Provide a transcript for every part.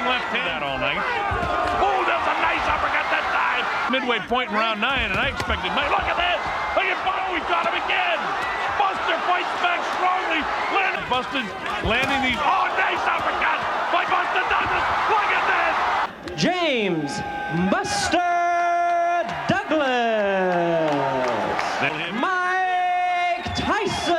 left hand all night. Oh, that's a nice uppercut that time. Midway point in round 9, and I expected Mike. Look at this. Look at Buster. We got him again. Buster fights back strongly. Buster landing these. Oh, nice uppercut by Buster Douglas. Look at this. James Buster Douglas. Mike Tyson.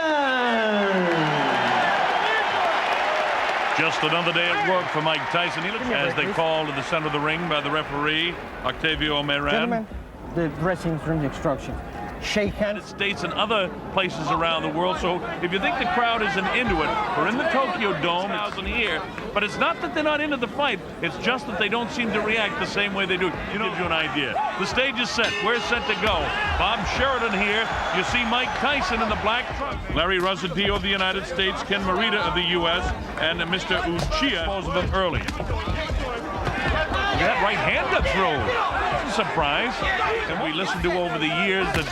Just another day at work for Mike Tyson. He looks as they call to the center of the ring by the referee, Octavio Meran. Gentlemen, the dressing room instruction. Shake hands. States and other places around the world. So if you think the crowd isn't into it, we're in the Tokyo Dome, it's here, but it's not that they're not into the fight. It's just that they don't seem to react the same way they do. You know, give you an idea. The stage is set. We're set to go. Bob Sheridan here. You see Mike Tyson in the black trunk. Larry Rosadio of the United States, Ken Morita of the U.S., and Mr. Uchiha disposed of them early. That right hand got through. That's a surprise. And we listened to over the years that,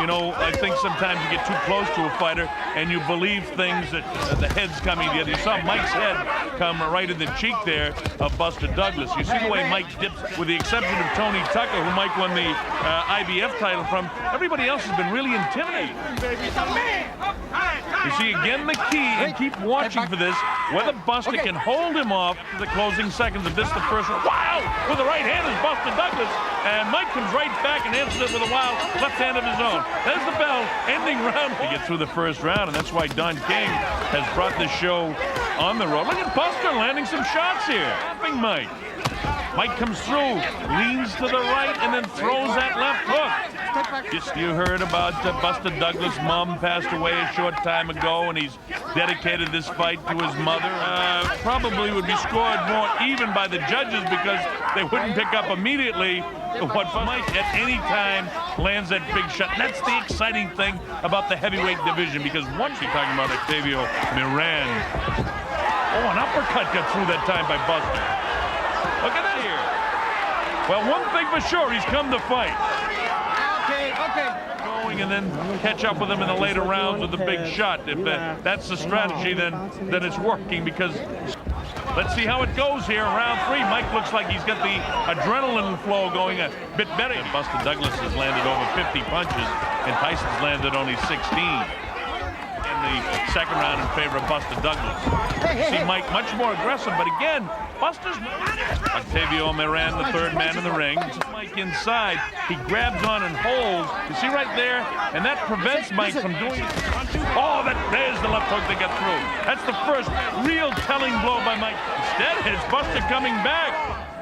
you know, I think sometimes you get too close to a fighter and you believe things that the head's coming together. You saw Mike's head come right in the cheek there of Buster Douglas. You see the way Mike dips, with the exception of Tony Tucker, who Mike won the IBF title from. Everybody else has been really intimidating. You see, again, the key, and keep watching for this, whether Buster can hold him off to the closing seconds of this, the first one. Wow! With the right hand is Buster Douglas, and Mike comes right back and answers it with a wild left hand of his own. There's the bell, ending round. To get through the first round, and that's why Don King has brought this show on the road. Look at Buster landing some shots here. Tapping Mike. Mike comes through, leans to the right, and then throws that left hook. You heard about Buster Douglas' mom passed away a short time ago, and he's dedicated this fight to his mother. Probably would be scored more even by the judges because they wouldn't pick up immediately what Mike at any time lands that big shot. And that's the exciting thing about the heavyweight division, because once you're talking about Octavio Meran. Oh, an uppercut got through that time by Buster. Look at that here. Well, one thing for sure, he's come to fight. Okay. Going and then catch up with him in the later rounds with the big shot. If that's the strategy, then it's working, because let's see how it goes here. Round 3, Mike looks like he's got the adrenaline flow going a bit better. Buster Douglas has landed over 50 punches, and Tyson's landed only 16. In the second round in favor of Buster Douglas. See Mike much more aggressive, but again, Buster's Octavio Meran, the third man in the ring. Mike inside, he grabs on and holds. You see right there, and that prevents Mike from doing it. Oh, there's the left hook that got through. That's the first real telling blow by Mike. Instead, it's Buster coming back.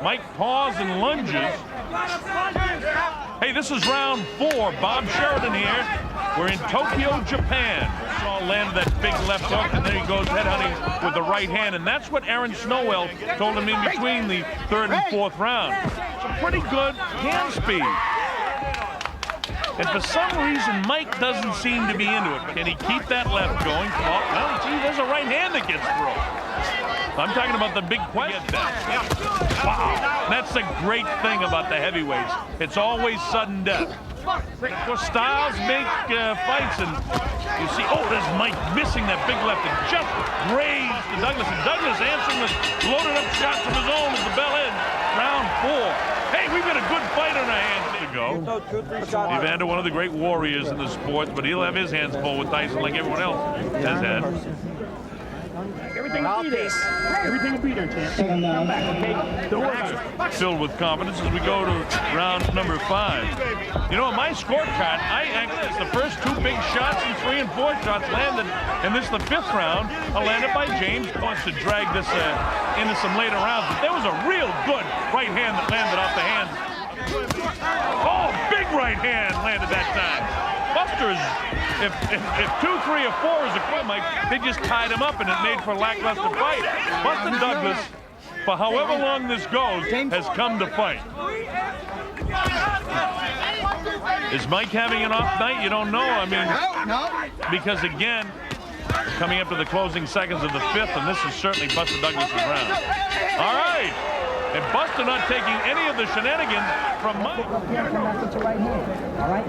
Mike paws and lunges. Hey, this is round 4. Bob Sheridan here. We're in Tokyo, Japan. Saw landed that big left hook, and there he goes headhunting with the right hand. And that's what Aaron Snowell told him in between the 3rd and 4th round. Some pretty good hand speed. And for some reason, Mike doesn't seem to be into it. Can he keep that left going? Oh, well, gee, there's a right hand that gets through. I'm talking about the big question. Wow, that's the great thing about the heavyweights. It's always sudden death. Well, styles make fights, and you see, oh, there's Mike missing that big left and just grazed to Douglas. And Douglas answering with loaded up shots of his own as the bell ends. Round 4. Hey, we've got a good fight on our hands to go. Evander, one of the great warriors in the sports, but he'll have his hands full with Tyson like everyone else has had. Everything will be there. Everything will be there, champ. Come back, okay? Don't worry. Filled with confidence as we go to round number 5. You know, on my scorecard, it's the first 2 big shots and 3 and 4 shots landed, and this is the 5th round, landed by James. Wants to drag this into some later rounds, but there was a real good right hand that landed off the hand. Oh, big right hand landed that time. Buster's, if 2, 3, or 4 is a quick, Mike, they just tied him up and it made for a lackluster fight. Buster Douglas, for however long this goes, has come to fight. Is Mike having an off night? You don't know. I mean, because again, coming up to the closing seconds of the 5th, and this is certainly Buster Douglas' round. All right. And Buster not taking any of the shenanigans from Mike. All right,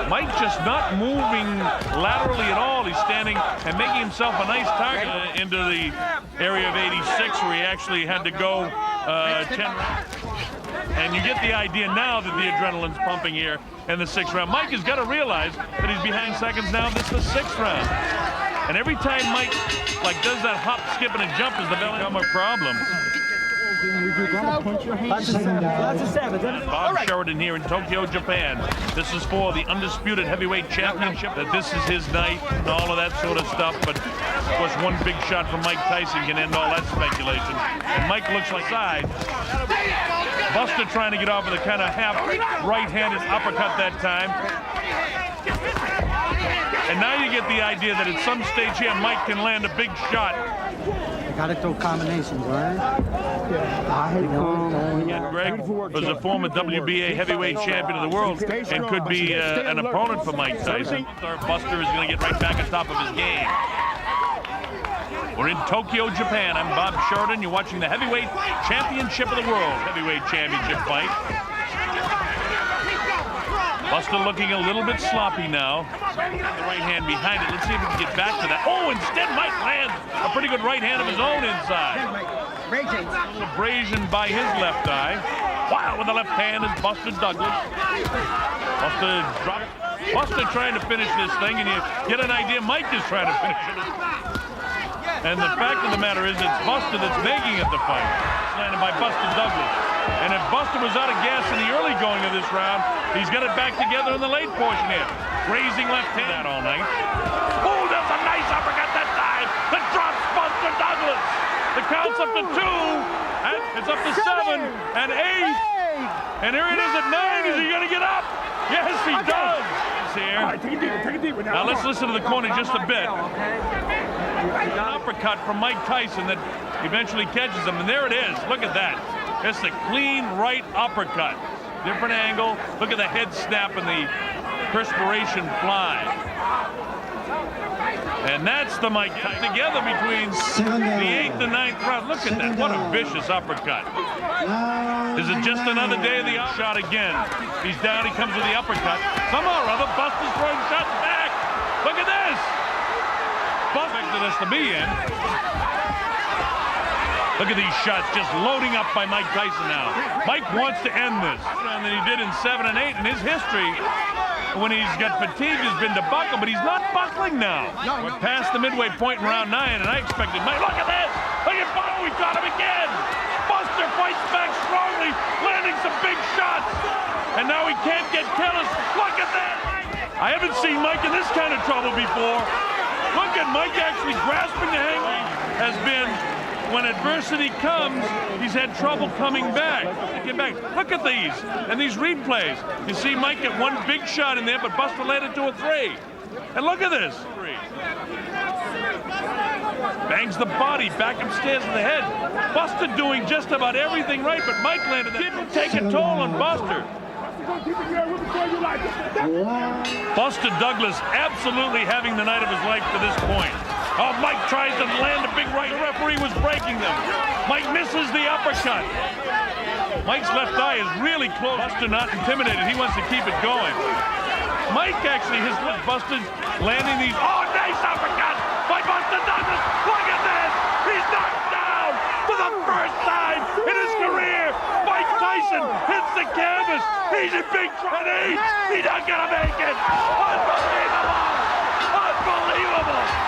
Mike just not moving laterally at all. He's standing and making himself a nice target into the area of 86, where he actually had to go 10 rounds. And you get the idea now that the adrenaline's pumping here in the 6th round. Mike has got to realize that he's behind seconds now. This is the 6th round. And every time Mike does that hop, skip, and a jump, is the belly become a problem. Bob Sheridan here in Tokyo, Japan. This is for the undisputed heavyweight championship. That this is his night and all of that sort of stuff. But of course, one big shot from Mike Tyson can end all that speculation. And Mike looks like side. Buster trying to get off with a kind of half right-handed uppercut that time. And now you get the idea that at some stage here, Mike can land a big shot. Gotta throw combinations, right? Greg was a former WBA heavyweight champion of the world and could be an opponent for Mike Tyson. Buster is going to get right back on top of his game. We're in Tokyo, Japan. I'm Bob Sheridan. You're watching the heavyweight championship of the world. Heavyweight championship fight. Buster looking a little bit sloppy now. The right hand behind it. Let's see if we can get back to that. Oh, instead Mike lands a pretty good right hand of his own inside. Abrasion by his left eye. Wow, with the left hand is Buster Douglas. Buster trying to finish this thing, and you get an idea Mike is trying to finish it. And the fact of the matter is it's Buster that's making it the fight. It's landed by Buster Douglas. And if Buster was out of gas in the early going of this round, he's got it back together in the late portion here. Raising left hand that all night. Oh, that's a nice uppercut that time. That drops Buster Douglas. The count's up to 2, and it's up to 7 and 8. And here it is at 9. Is he going to get up? Yes, he does. Here. All right, take it deeper now. Now let's listen to the corner just a bit. An uppercut from Mike Tyson that eventually catches him, and there it is. Look at that. It's a clean right uppercut. Different angle. Look at the head snap and the perspiration fly. And that's the Mike Tyson together between the 8th and 9th round. Look at that. What a vicious uppercut. Is it just another day of the shot again? He's down. He comes with the uppercut. Somehow or other, Buster's throwing shots back. Look at this. Buster expected us to be in. Look at these shots just loading up by Mike Tyson now. Mike wants to end this. And than he did in 7 and 8 in his history. When he's got fatigue, has been to buckle, but he's not buckling now. We're past the midway point in round 9, and I expected Mike. Look at this! Look at Buster! We got him again! Buster fights back strongly, landing some big shots. And now he can't get killers. Look at that! I haven't seen Mike in this kind of trouble before. Look at Mike actually grasping the hang. Has been. When adversity comes, he's had trouble coming back. Look at these, and these replays. You see Mike get one big shot in there, but Buster landed 2 or 3. And look at this. Bangs the body back upstairs in the head. Buster doing just about everything right, but Mike landed. Didn't take a toll on Buster. Buster Douglas absolutely having the night of his life to this point. Oh, Mike tries to land a big right. The referee was breaking them. Mike misses the uppercut. Mike's left eye is really close. Buster not intimidated. He wants to keep it going. Mike actually has Buster landing these. Oh, nice uppercut by Buster Douglas. Look at this. He's knocked down for the first time in his career. Mike Tyson hits the canvas. He's in big trouble. He's not going to make it. Unbelievable. Unbelievable.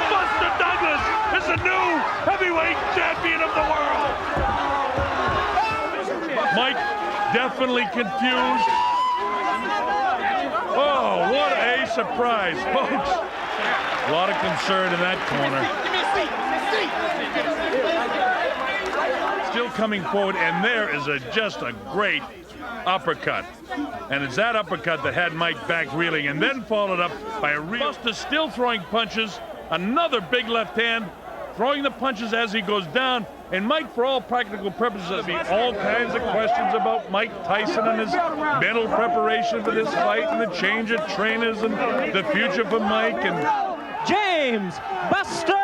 Buster Douglas is the new heavyweight champion of the world. Mike definitely confused. Oh, what a surprise, folks. A lot of concern in that corner. Still coming forward, and there is just a great uppercut. And it's that uppercut that had Mike back reeling, and then followed up by a real Buster still throwing punches. Another big left hand, throwing the punches as he goes down. And Mike, for all practical purposes, there'll be all kinds of questions about Mike Tyson and his mental preparation for this fight and the change of trainers and the future for Mike. And James Buster